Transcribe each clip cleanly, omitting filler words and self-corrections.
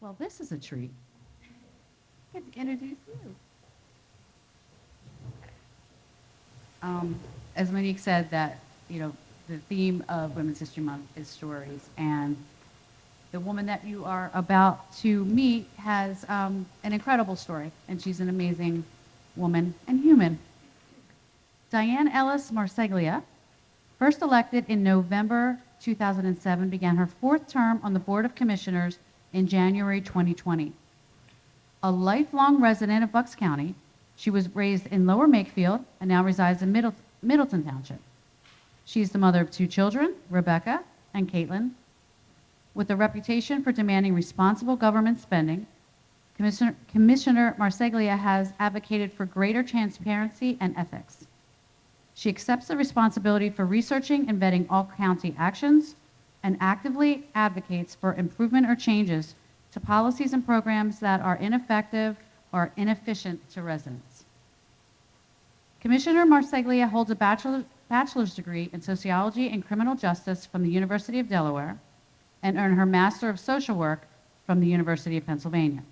Well, this is a treat. I get to introduce you. As Monique said, that the theme of Women's History Month is stories, and the woman that you are about to meet has an incredible story, and she's an amazing woman and human. Diane Ellis Marseglia, first elected in November 2007, began her fourth term on the Board of Commissioners in January 2020. A lifelong resident of Bucks County, she was raised in Lower Makefield and now resides in Middleton Township. She's the mother of two children, Rebecca and Caitlin. With a reputation for demanding responsible government spending, Commissioner Marseglia has advocated for greater transparency and ethics. She accepts the responsibility for researching and vetting all county actions and actively advocates for improvement or changes to policies and programs that are ineffective or inefficient to residents. Commissioner Marseglia holds a bachelor's degree in sociology and criminal justice from the University of Delaware and earned her Master of Social Work from the University of Pennsylvania.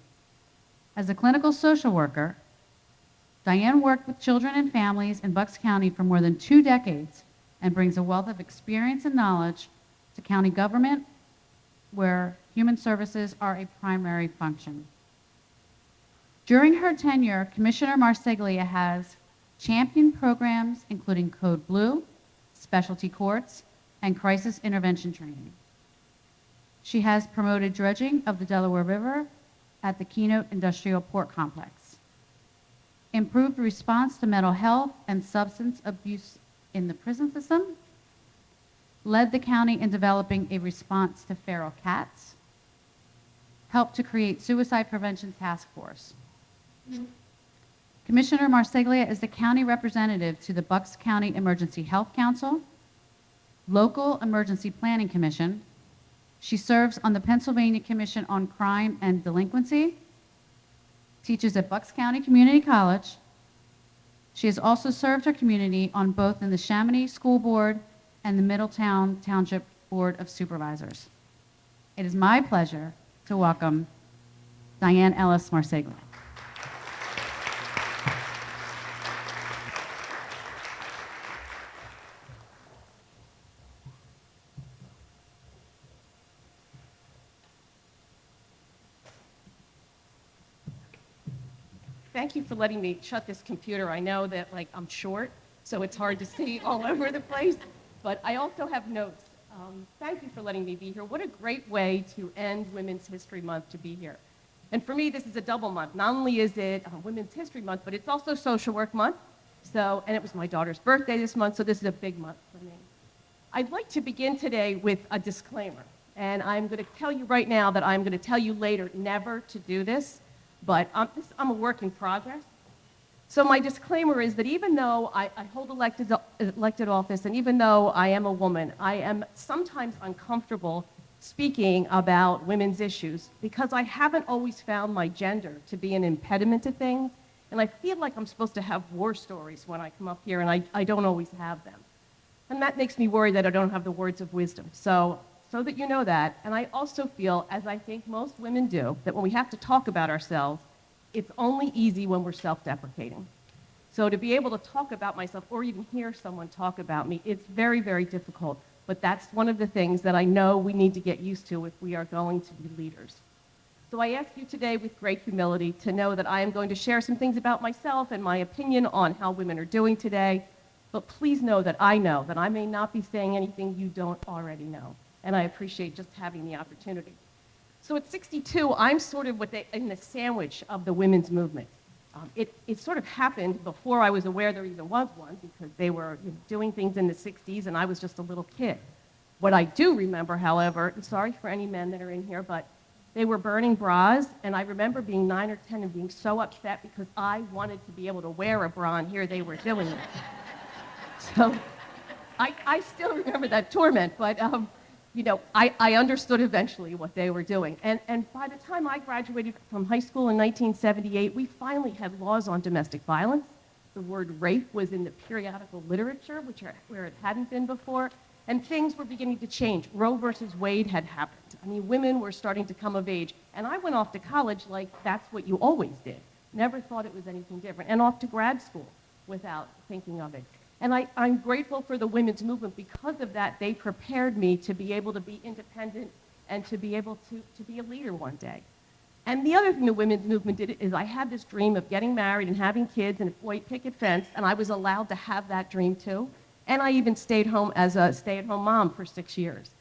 As a clinical social worker, Diane worked with children and families in Bucks County for more than 2 decades and brings a wealth of experience and knowledge to county government, where human services are a primary function. During her tenure, Commissioner Marseglia has championed programs including Code Blue, specialty courts, and crisis intervention training. She has promoted dredging of the Delaware River at the Keynote Industrial Port Complex, improved response to mental health and substance abuse in the prison system, led the county in developing a response to feral cats, helped to create suicide prevention task force. Commissioner Marseglia is the county representative to the Bucks County Emergency Health Council, Local Emergency Planning Commission. She serves on the Pennsylvania Commission on Crime and Delinquency, teaches at Bucks County Community College. She has also served her community on both in the Chamonix School Board and the Middletown Township Board of Supervisors. It is my pleasure to welcome Diane Ellis Marseglia. Thank you for letting me shut this computer. I know that I'm short, so it's hard to see all over the place, but I also have notes. Thank you for letting me be here. What a great way to end Women's History Month to be here. And for me, this is a double month. Not only is it Women's History Month, but it's also Social Work Month. And it was my daughter's birthday this month, so this is a big month for me. I'd like to begin today with a disclaimer. And I'm going to tell you right now that I'm going to tell you later never to do this. But I'm a work in progress. So my disclaimer is that even though I hold elected office, and even though I am a woman, I am sometimes uncomfortable speaking about women's issues because I haven't always found my gender to be an impediment to things. And I feel like I'm supposed to have war stories when I come up here, and I don't always have them. And that makes me worry that I don't have the words of wisdom. So that you know that. And I also feel, as I think most women do, that when we have to talk about ourselves, it's only easy when we're self-deprecating. So to be able to talk about myself or even hear someone talk about me, it's very, very difficult. But that's one of the things that I know we need to get used to if we are going to be leaders. So I ask you today with great humility to know that I am going to share some things about myself and my opinion on how women are doing today. But please know that I may not be saying anything you don't already know. And I appreciate just having the opportunity. So at 62, I'm sort of in the sandwich of the women's movement. It sort of happened before I was aware there even was one, because they were doing things in the 60s and I was just a little kid. What I do remember, however, and sorry for any men that are in here, but they were burning bras, and I remember being 9 or 10 and being so upset because I wanted to be able to wear a bra, and here they were doing it. So I still remember that torment, but I understood eventually what they were doing. And by the time I graduated from high school in 1978, we finally had laws on domestic violence. The word rape was in the periodical literature, where it hadn't been before, and things were beginning to change. Roe versus Wade had happened. I mean, women were starting to come of age. And I went off to college like that's what you always did. Never thought it was anything different. And off to grad school without thinking of it. And I'm grateful for the women's movement. Because of that, they prepared me to be able to be independent and to be able to be a leader one day. And the other thing the women's movement did is I had this dream of getting married and having kids and a white picket fence, and I was allowed to have that dream too. And I even stayed home as a stay-at-home mom for 6 years.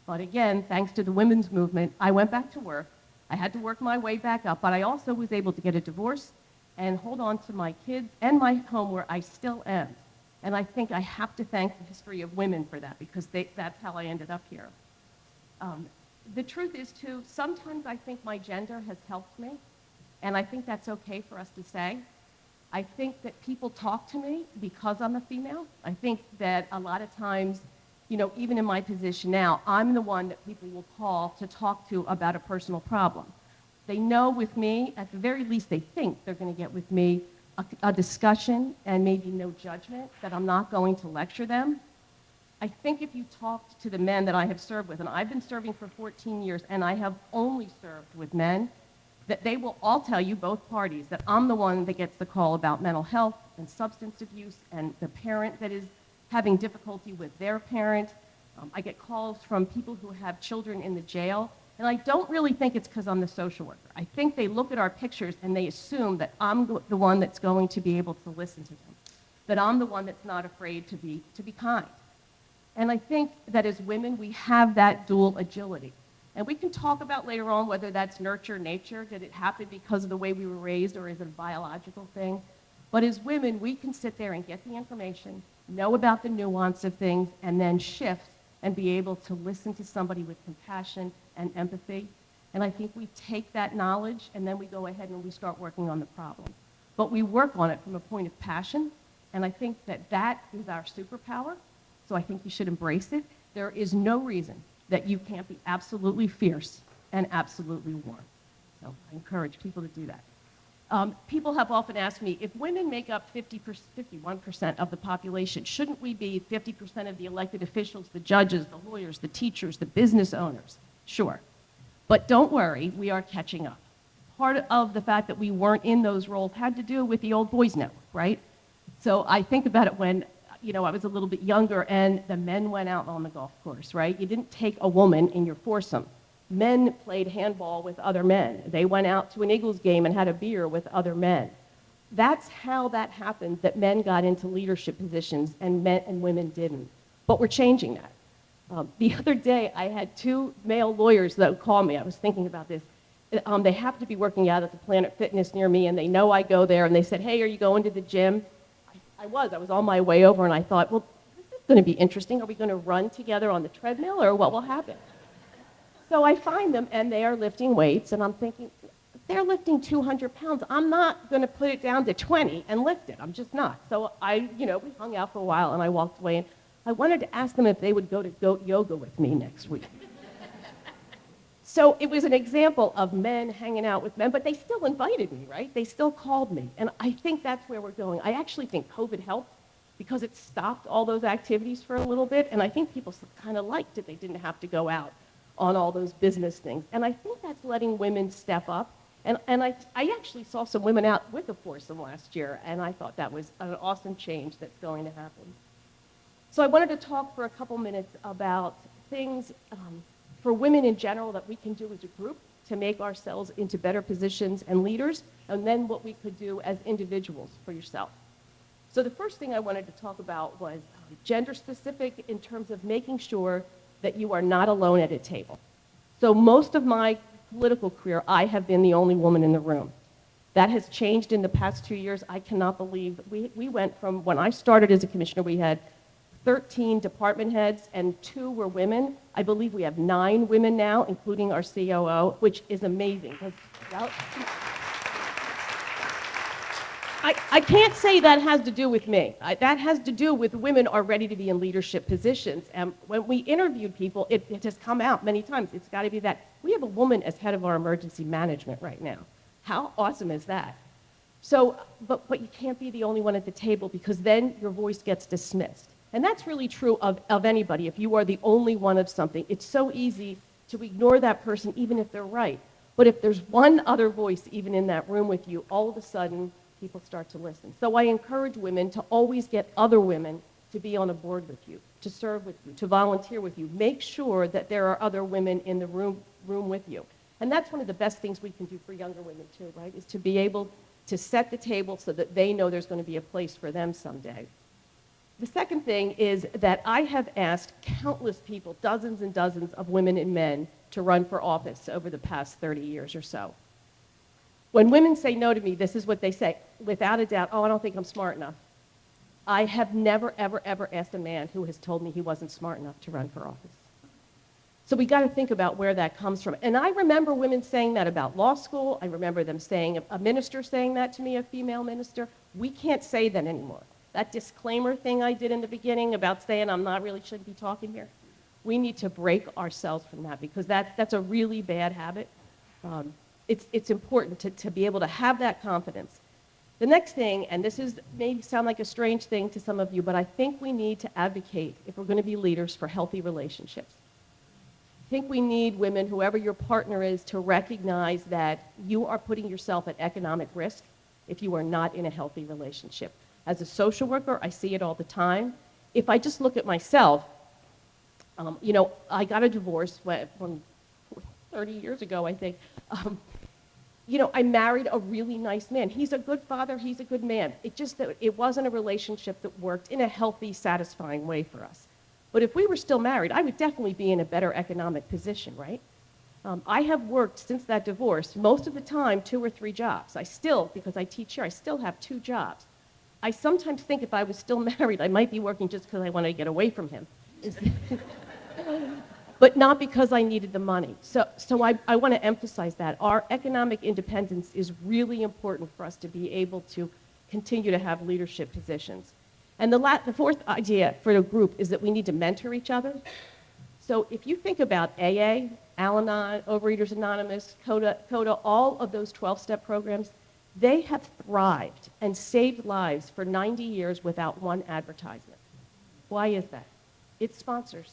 But again, thanks to the women's movement, I went back to work. I had to work my way back up, but I also was able to get a divorce and hold on to my kids and my home where I still am. And I think I have to thank the history of women for that because that's how I ended up here. The truth is, too, sometimes I think my gender has helped me, and I think that's okay for us to say. I think that people talk to me because I'm a female. I think that a lot of times, you know, even in my position now, I'm the one that people will call to talk to about a personal problem. They know with me, at the very least they think they're going to get with me a discussion and maybe no judgment, that I'm not going to lecture them. I think if you talked to the men that I have served with, and I've been serving for 14 years, and I have only served with men, that they will all tell you, both parties, that I'm the one that gets the call about mental health and substance abuse and the parent that is having difficulty with their parent. I get calls from people who have children in the jail, and I don't really think it's because I'm the social worker. I think they look at our pictures and they assume that I'm the one that's going to be able to listen to them, that I'm the one that's not afraid to be kind. And I think that as women, we have that dual agility. And we can talk about later on whether that's nurture, nature, did it happen because of the way we were raised, or is it a biological thing? But as women, we can sit there and get the information, know about the nuance of things, and then shift and be able to listen to somebody with compassion and empathy. And I think we take that knowledge and then we go ahead and we start working on the problem. But we work on it from a point of passion, and I think that that is our superpower. So I think you should embrace it. There is no reason that you can't be absolutely fierce and absolutely warm. So I encourage people to do that. People have often asked me, if women make up 51% of the population, shouldn't we be 50% of the elected officials, the judges, the lawyers, the teachers, the business owners? Sure. But don't worry, we are catching up. Part of the fact that we weren't in those roles had to do with the old boys network, right? So I think about it when I was a little bit younger and the men went out on the golf course, right? You didn't take a woman in your foursome. Men played handball with other men. They went out to an Eagles game and had a beer with other men. That's how that happened, that men got into leadership positions and men and women didn't. But we're changing that. The other day, I had 2 male lawyers that would call me. I was thinking about this. They happen to be working out at the Planet Fitness near me, and they know I go there, and they said, hey, are you going to the gym? I was on my way over, and I thought, well, this is going to be interesting. Are we going to run together on the treadmill, or what will happen? So I find them, and they are lifting weights, and I'm thinking, they're lifting 200 pounds. I'm not going to put it down to 20 and lift it. I'm just not. So we hung out for a while, and I walked away, and I wanted to ask them if they would go to goat yoga with me next week. So it was an example of men hanging out with men, but they still invited me, right? They still called me. And I think that's where we're going. I actually think COVID helped because it stopped all those activities for a little bit. And I think people kind of liked it. They didn't have to go out on all those business things. And I think that's letting women step up. And I actually saw some women out with a foursome last year, and I thought that was an awesome change that's going to happen. So I wanted to talk for a couple minutes about things for women in general that we can do as a group to make ourselves into better positions and leaders, and then what we could do as individuals for yourself. So the first thing I wanted to talk about was gender specific in terms of making sure that you are not alone at a table. So most of my political career, I have been the only woman in the room. That has changed in the past 2 years. I cannot believe we went from when I started as a commissioner, we had 13 department heads and 2 were women. I believe we have 9 women now, including our COO, which is amazing. I can't say that has to do with me. That has to do with women are ready to be in leadership positions. And when we interviewed people, it has come out many times. It's got to be that. We have a woman as head of our emergency management right now. How awesome is that? So, but you can't be the only one at the table because then your voice gets dismissed. And that's really true of anybody. If you are the only one of something, it's so easy to ignore that person even if they're right. But if there's one other voice even in that room with you, all of a sudden people start to listen. So I encourage women to always get other women to be on a board with you, to serve with you, to volunteer with you. Make sure that there are other women in the room with you. And that's one of the best things we can do for younger women too, right? Is to be able to set the table so that they know there's going to be a place for them someday. The second thing is that I have asked countless people, dozens and dozens of women and men, to run for office over the past 30 years or so. When women say no to me, this is what they say, without a doubt, oh, I don't think I'm smart enough. I have never, ever, ever asked a man who has told me he wasn't smart enough to run for office. So we got to think about where that comes from. And I remember women saying that about law school. I remember them saying, a minister saying that to me, a female minister. We can't say that anymore. That disclaimer thing I did in the beginning about saying I'm not really shouldn't be talking here, we need to break ourselves from that because that's a really bad habit. It's important to be able to have that confidence. The next thing, and this is maybe sound like a strange thing to some of you, but I think we need to advocate, if we're going to be leaders, for healthy relationships. I think we need women, whoever your partner is, to recognize that you are putting yourself at economic risk if you are not in a healthy relationship. As a social worker, I see it all the time. If I just look at myself, I got a divorce from 30 years ago, I think. I married a really nice man. He's a good father, he's a good man. It wasn't a relationship that worked in a healthy, satisfying way for us. But if we were still married, I would definitely be in a better economic position, right? I have worked since that divorce, most of the time, 2 or 3 jobs. Because I teach here, I still have 2 jobs. I sometimes think if I was still married, I might be working just because I wanted to get away from him. But not because I needed the money. So I want to emphasize that. Our economic independence is really important for us to be able to continue to have leadership positions. And the fourth idea for the group is that we need to mentor each other. So if you think about AA, Al-Anon, Overeaters Anonymous, CODA, all of those 12-step programs, they have thrived and saved lives for 90 years without one advertisement. Why is that? It's sponsors.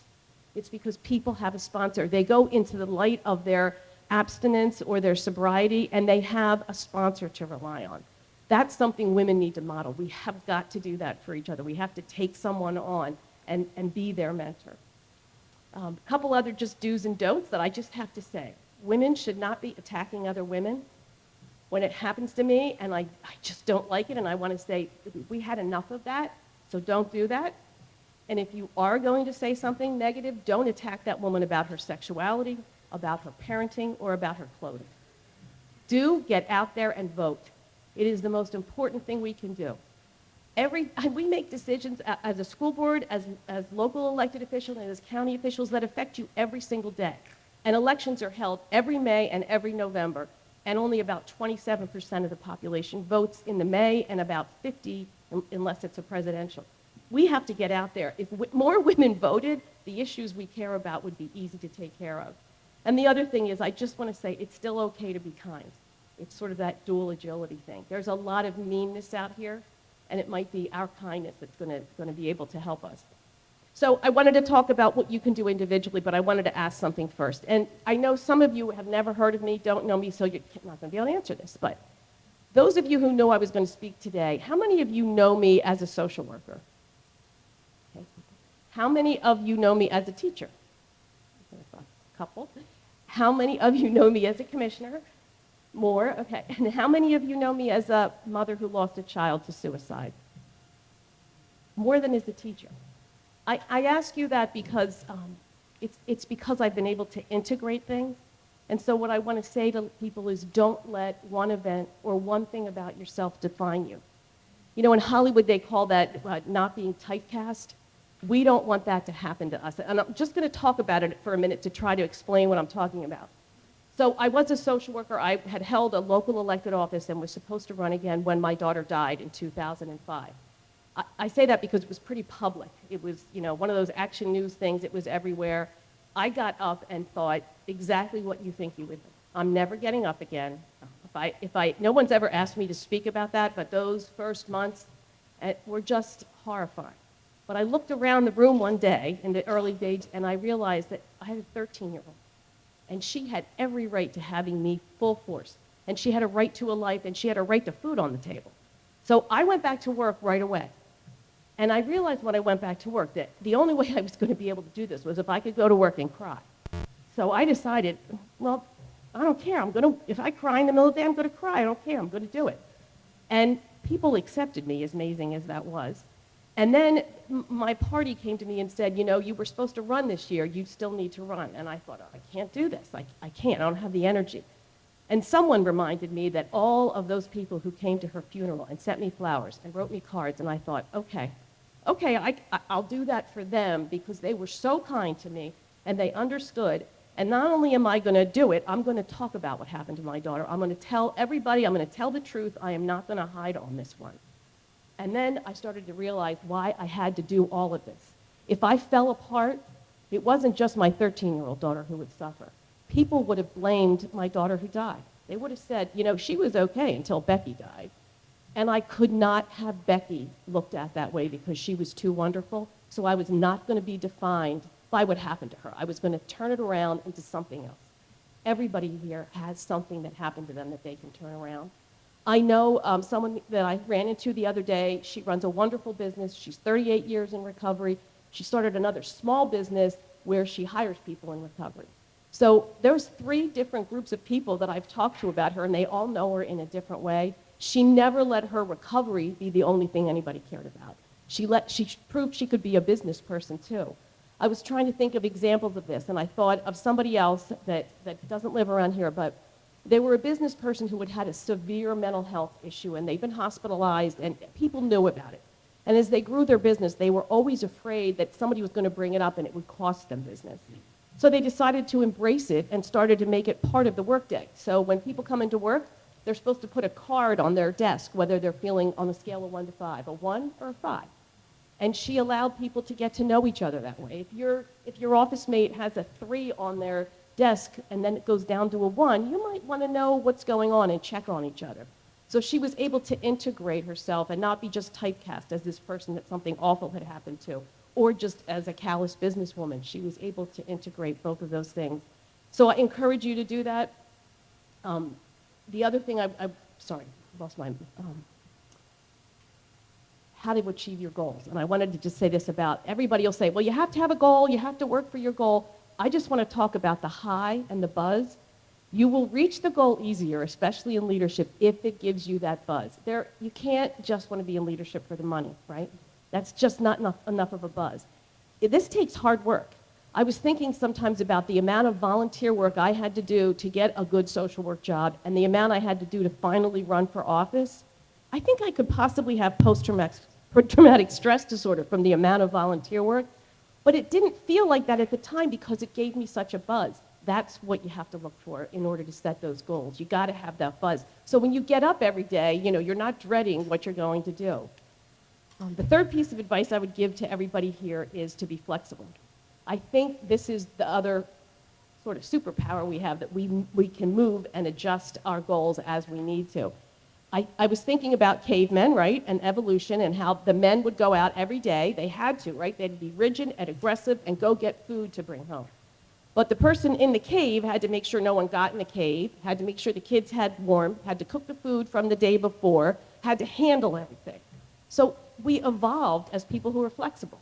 It's because people have a sponsor. They go into the light of their abstinence or their sobriety, and they have a sponsor to rely on. That's something women need to model. We have got to do that for each other. We have to take someone on and be their mentor. A couple other just do's and don'ts that I just have to say. Women should not be attacking other women. When it happens to me and I just don't like it and I want to say, we had enough of that, so don't do that. And if you are going to say something negative, don't attack that woman about her sexuality, about her parenting, or about her clothing. Do get out there and vote. It is the most important thing we can do. We make decisions as a school board, as local elected officials, and as county officials that affect you every single day. And elections are held every May and every November, and only about 27% of the population votes in the May and about 50% unless it's a presidential. We have to get out there. If more women voted, the issues we care about would be easy to take care of. And the other thing is, I just want to say it's still okay to be kind. It's sort of that dual agility thing. There's a lot of meanness out here, and it might be our kindness that's going to be able to help us. So I wanted to talk about what you can do individually, but I wanted to ask something first. And I know some of you have never heard of me, don't know me, so you're not going to be able to answer this. But those of you who know I was going to speak today, how many of you know me as a social worker? Okay. How many of you know me as a teacher? A couple. How many of you know me as a commissioner? More, okay. And how many of you know me as a mother who lost a child to suicide? More than as a teacher. I ask you that because it's because I've been able to integrate things. And so what I want to say to people is don't let one event or one thing about yourself define you. You know, in Hollywood they call that not being typecast. We don't want that to happen to us. And I'm just going to talk about it for a minute to try to explain what I'm talking about. So I was a social worker. I had held a local elected office and was supposed to run again when my daughter died in 2005. I say that because it was pretty public. It was, one of those action news things. It was everywhere. I got up and thought exactly what you think you would think. I'm never getting up again. No one's ever asked me to speak about that, but those first months were just horrifying. But I looked around the room one day in the early days, and I realized that I had a 13-year-old. And she had every right to having me full force. And she had a right to a life, and she had a right to food on the table. So I went back to work right away. And I realized when I went back to work that the only way I was going to be able to do this was if I could go to work and cry. So I decided, well, I don't care. If I cry in the middle of the day, I'm going to cry. I don't care. I'm going to do it. And people accepted me, as amazing as that was. And then my party came to me and said, you were supposed to run this year. You still need to run. And I thought, I can't do this. I can't. I don't have the energy. And someone reminded me that all of those people who came to her funeral and sent me flowers and wrote me cards, and I thought, okay, I'll do that for them because they were so kind to me and they understood. And not only am I going to do it, I'm going to talk about what happened to my daughter. I'm going to tell everybody, I'm going to tell the truth. I am not going to hide on this one. And then I started to realize why I had to do all of this. If I fell apart, it wasn't just my 13-year-old daughter who would suffer. People would have blamed my daughter who died. They would have said, she was okay until Becky died. And I could not have Becky looked at that way because she was too wonderful. So I was not going to be defined by what happened to her. I was going to turn it around into something else. Everybody here has something that happened to them that they can turn around. I know someone that I ran into the other day. She runs a wonderful business. She's 38 years in recovery. She started another small business where she hires people in recovery. So there's 3 different groups of people that I've talked to about her, and they all know her in a different way. She never let her recovery be the only thing anybody cared about. She proved she could be a business person too. I was trying to think of examples of this, and I thought of somebody else that doesn't live around here, but they were a business person who had had a severe mental health issue, and they'd been hospitalized, and people knew about it. And as they grew their business, they were always afraid that somebody was going to bring it up and it would cost them business. So they decided to embrace it and started to make it part of the workday. So when people come into work, they're supposed to put a card on their desk, whether they're feeling on a scale of 1 to 5, a 1 or a 5. And she allowed people to get to know each other that way. If your office mate has a 3 on their desk and then it goes down to a 1, you might want to know what's going on and check on each other. So she was able to integrate herself and not be just typecast as this person that something awful had happened to, or just as a callous businesswoman. She was able to integrate both of those things. So I encourage you to do that. The other thing sorry, I lost my, how to achieve your goals. And I wanted to just say this about, everybody will say, well, you have to have a goal, you have to work for your goal. I just want to talk about the high and the buzz. You will reach the goal easier, especially in leadership, if it gives you that buzz. You can't just want to be in leadership for the money, right? That's just not enough of a buzz. This takes hard work. I was thinking sometimes about the amount of volunteer work I had to do to get a good social work job and the amount I had to do to finally run for office. I think I could possibly have post-traumatic stress disorder from the amount of volunteer work, but it didn't feel like that at the time because it gave me such a buzz. That's what you have to look for in order to set those goals. You got to have that buzz. So when you get up every day, you're not dreading what you're going to do. The third piece of advice I would give to everybody here is to be flexible. I think this is the other sort of superpower we have, that we can move and adjust our goals as we need to. I was thinking about cavemen, right, and evolution, and how the men would go out every day. They had to, right? They'd be rigid and aggressive and go get food to bring home. But the person in the cave had to make sure no one got in the cave, had to make sure the kids had warm, had to cook the food from the day before, had to handle everything. So we evolved as people who are flexible.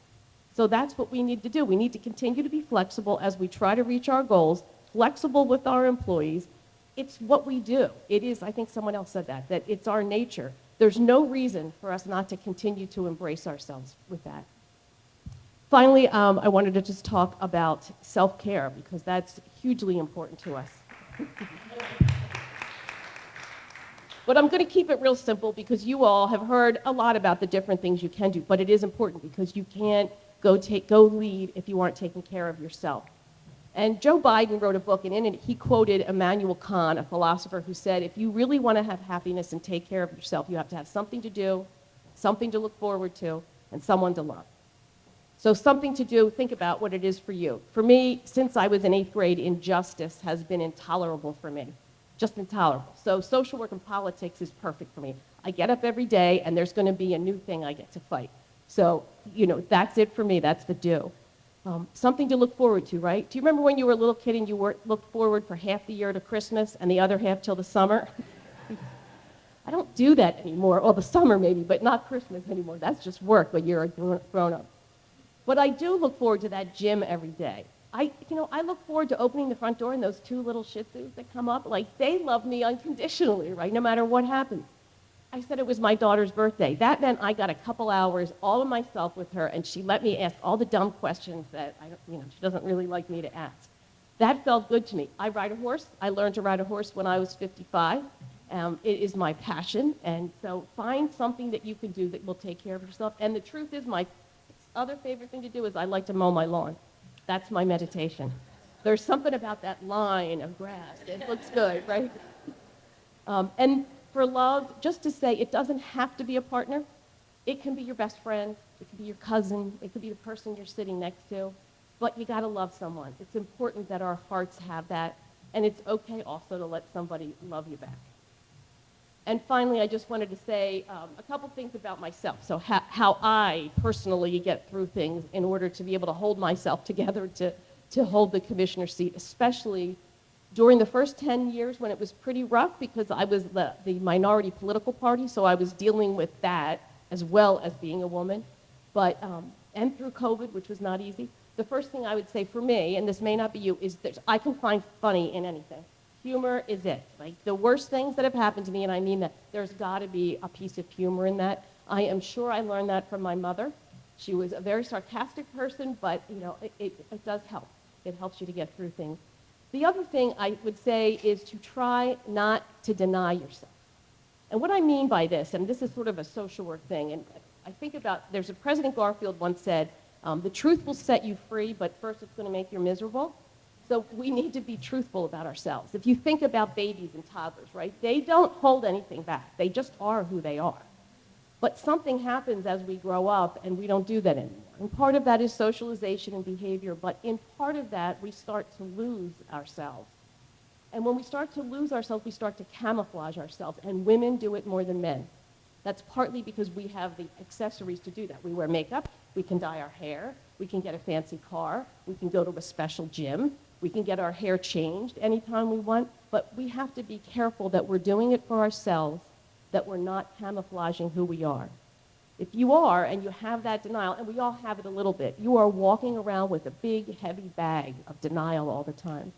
So that's what we need to do. We need to continue to be flexible as we try to reach our goals, flexible with our employees. It's what we do. It is, I think someone else said that it's our nature. There's no reason for us not to continue to embrace ourselves with that. Finally, I wanted to just talk about self-care because that's hugely important to us. But I'm going to keep it real simple because you all have heard a lot about the different things you can do, but it is important because you can't go lead if you aren't taking care of yourself. And Joe Biden wrote a book, and in it he quoted Immanuel Kant, a philosopher, who said, if you really want to have happiness and take care of yourself, you have to have something to do, something to look forward to, and someone to love. So something to do, think about what it is for you. For me, since I was in 8th grade, injustice has been intolerable for me, just intolerable. So social work and politics is perfect for me. I get up every day, and there's going to be a new thing I get to fight. So, that's it for me. That's the do. Something to look forward to, right? Do you remember when you were a little kid and you looked forward for half the year to Christmas and the other half till the summer? I don't do that anymore. Well, the summer maybe, but not Christmas anymore. That's just work when you're a grown-up. But I do look forward to that gym every day. I look forward to opening the front door and those two little Shih Tzus that come up. Like, they love me unconditionally, right, no matter what happens. I said it was my daughter's birthday. That meant I got a couple hours all of myself with her, and she let me ask all the dumb questions that she doesn't really like me to ask. That felt good to me. I ride a horse. I learned to ride a horse when I was 55. It is my passion, and so find something that you can do that will take care of yourself. And the truth is, my other favorite thing to do is I like to mow my lawn. That's my meditation. There's something about that line of grass. It looks good, right? And for love, just to say, it doesn't have to be a partner. It can be your best friend. It can be your cousin. It could be the person you're sitting next to. But you got to love someone. It's important that our hearts have that. And it's okay also to let somebody love you back. And finally, I just wanted to say a couple things about myself. So how I personally get through things in order to be able to hold myself together to hold the commissioner seat, especially during the first 10 years when it was pretty rough because I was the minority political party, so I was dealing with that as well as being a woman. But, and through COVID, which was not easy, the first thing I would say for me, and this may not be you, is that I can find funny in anything. Humor is it. Like, the worst things that have happened to me, and I mean that, there's got to be a piece of humor in that. I am sure I learned that from my mother. She was a very sarcastic person, but it does help. It helps you to get through things. The other thing I would say is to try not to deny yourself. And what I mean by this, and this is sort of a social work thing, and I think about, there's a President Garfield once said, the truth will set you free, but first it's going to make you miserable. So we need to be truthful about ourselves. If you think about babies and toddlers, right, they don't hold anything back. They just are who they are. But something happens as we grow up, and we don't do that anymore. And part of that is socialization and behavior, but in part of that, we start to lose ourselves. And when we start to lose ourselves, we start to camouflage ourselves, and women do it more than men. That's partly because we have the accessories to do that. We wear makeup, we can dye our hair, we can get a fancy car, we can go to a special gym, we can get our hair changed anytime we want, but we have to be careful that we're doing it for ourselves, that we're not camouflaging who we are. If you are, and you have that denial, and we all have it a little bit, you are walking around with a big, heavy bag of denial all the time.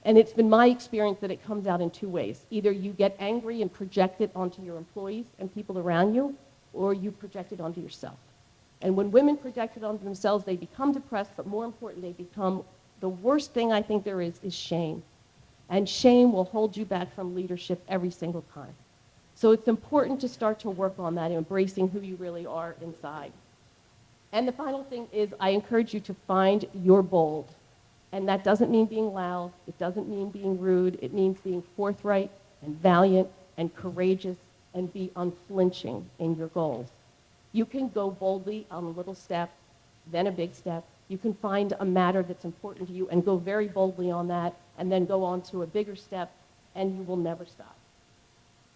And it's been my experience that it comes out in two ways. Either you get angry and project it onto your employees and people around you, or you project it onto yourself. And when women project it onto themselves, they become depressed, but more important, they become, the worst thing I think there is shame. And shame will hold you back from leadership every single time. So it's important to start to work on that, embracing who you really are inside. And the final thing is I encourage you to find your bold. And that doesn't mean being loud. It doesn't mean being rude. It means being forthright and valiant and courageous and be unflinching in your goals. You can go boldly on a little step, then a big step. You can find a matter that's important to you and go very boldly on that, and then go on to a bigger step, and you will never stop.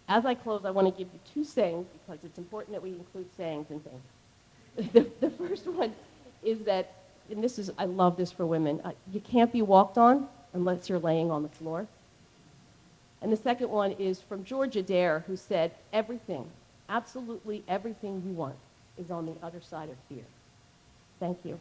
As I close, I want to give you two sayings, because it's important that we include sayings and things. The first one is that, and this is, I love this for women, you can't be walked on unless you're laying on the floor. And the second one is from George Adair, who said, everything, absolutely everything you want is on the other side of fear. Thank you.